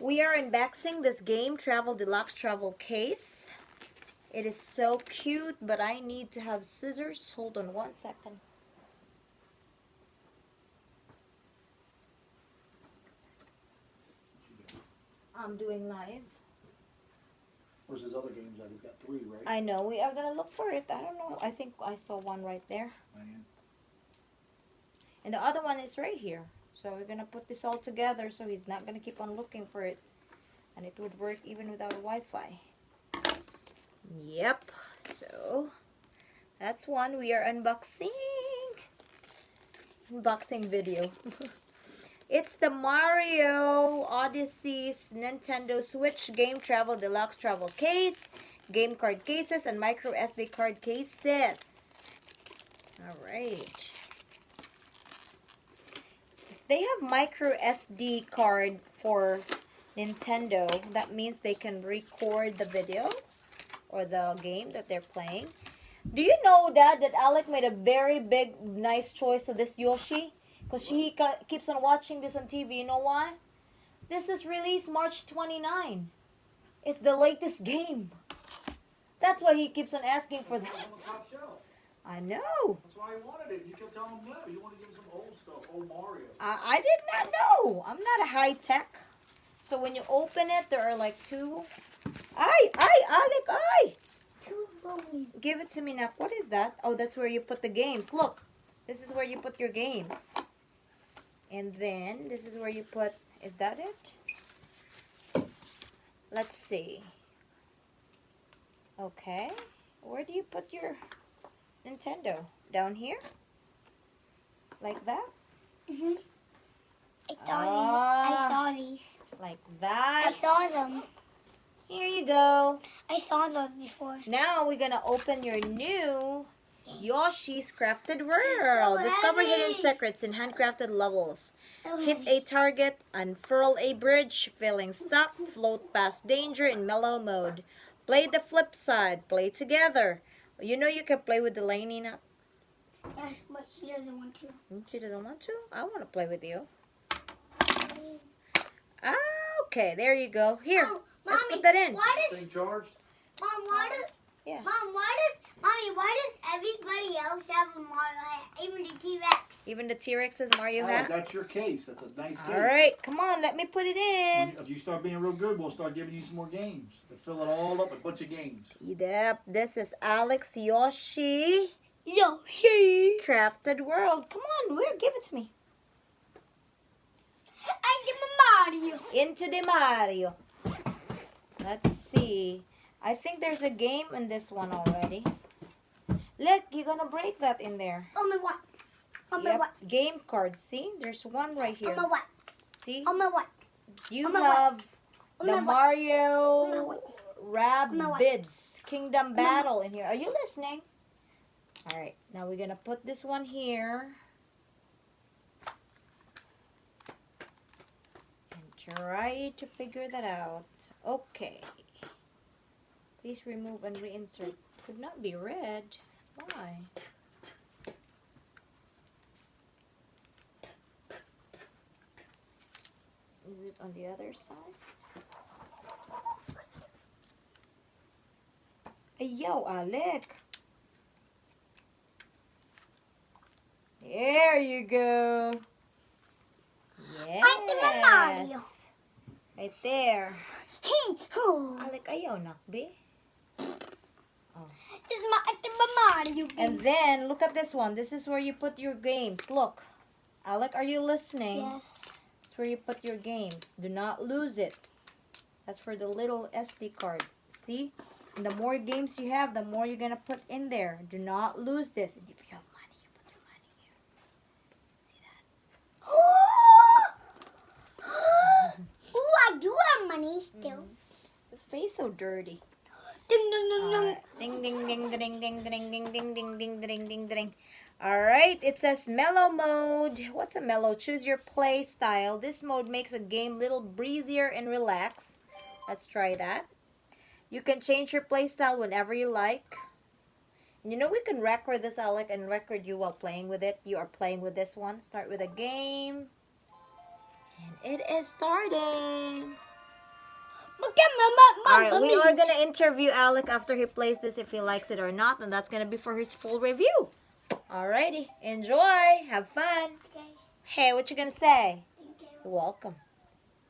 We are unboxing this Game Travel Deluxe Travel Case. It is so cute, but I need to have scissors. Hold on 1 second. I'm doing live. Where's his other games at? He's got 3, right? I know. We are going to look for it. I don't know. I think I saw one right there. And the other one is right here. So we're going to put this all together so he's not going to keep on looking for it. And it would work even without Wi-Fi. Yep. So that's one we are unboxing. Unboxing video. It's the Mario Odyssey's Nintendo Switch Game Travel Deluxe Travel Case, game card cases, and micro SD card cases. Alright. If they have micro SD card for Nintendo, that means they can record the video or the game that they're playing. Do you know that Alec made a very big, nice choice of this Yoshi? Because he keeps on watching this on TV. You know why? This is released March 29. It's the latest game. That's why he keeps on asking for that. I know. That's why I wanted it. You kept telling him no. You want to give him some old stuff, old Mario. I did not know. I'm not a high tech. So when you open it, there are like two. Alec. Give it to me now. What is that? Oh, that's where you put the games. Look, this is where you put your games. And then this is where you put, is that it? Let's see. Okay. Where do you put your Nintendo? Down here? Like that? Mhm. I saw these. Like that. I saw them. Here you go. I saw those before. Now we're gonna open your new Yoshi's Crafted World. Discover hidden secrets in handcrafted levels. Hit a target, unfurl a bridge, filling stuck, float past danger in mellow mode. Play the flip side. Play together. You know you can play with Delaney now. Yes, but she doesn't want to. She doesn't want to? I want to play with you. Okay, there you go. Here, Oh, let's Mommy, put that in. Why does, Thing charged? Mom, why does, Yeah. Mom, why does everybody else have a Mario hat? Even the T-Rex. Even the T-Rex says Mario Oh, hat. that's your case. That's a nice case. All right, come on, let me put it in. If you start being real good, we'll start giving you some more games. To fill it all up with a bunch of games. Yep, this is Alex Yoshi Crafted World. Come on, give it to me. I give a Mario. Into the Mario. Let's see. I think there's a game in this one already. Look, you're gonna break that in there. Oh my what? Oh my Yep, what? game card. See, there's one right Oh here. my what? See, Oh my what? you oh my have Oh the my Mario what? Rabbids Kingdom Battle in here. Are you listening? All right, now we're gonna put this one here. And try to figure that out. Okay. Please remove and reinsert. Could not be red. Why? Is it on the other side? Yo, Alec. There you go. Yes. Mario. Right there. Oh. Alec, ayaw nakbe. It's my Mario game. And then, look at this one. This is where you put your games. Look. Alec, are you listening? Yes. That's where you put your games. Do not lose it. That's for the little SD card. See? And the more games you have, the more you're going to put in there. Do not lose this. And if you have money, you put your money here. See that? Ooh, I do have money still. Your face so dirty. Ding ding ding ding. Alright. Ding ding ding ding ding ding ding ding ding ding ding ding ding. Alright, it says mellow mode. What's a mellow? Choose your play style. This mode makes a game little breezier and relaxed. Let's try that. You can change your play style whenever you like. And you know we can record this, Alec, and record you while playing with it. You are playing with this one. Start with a game. And it is starting. Alright, we are gonna interview Alec after he plays this if he likes it or not, and that's gonna be for his full review. Alrighty, enjoy, have fun. Okay. Hey, what you gonna say? Thank you. You're welcome.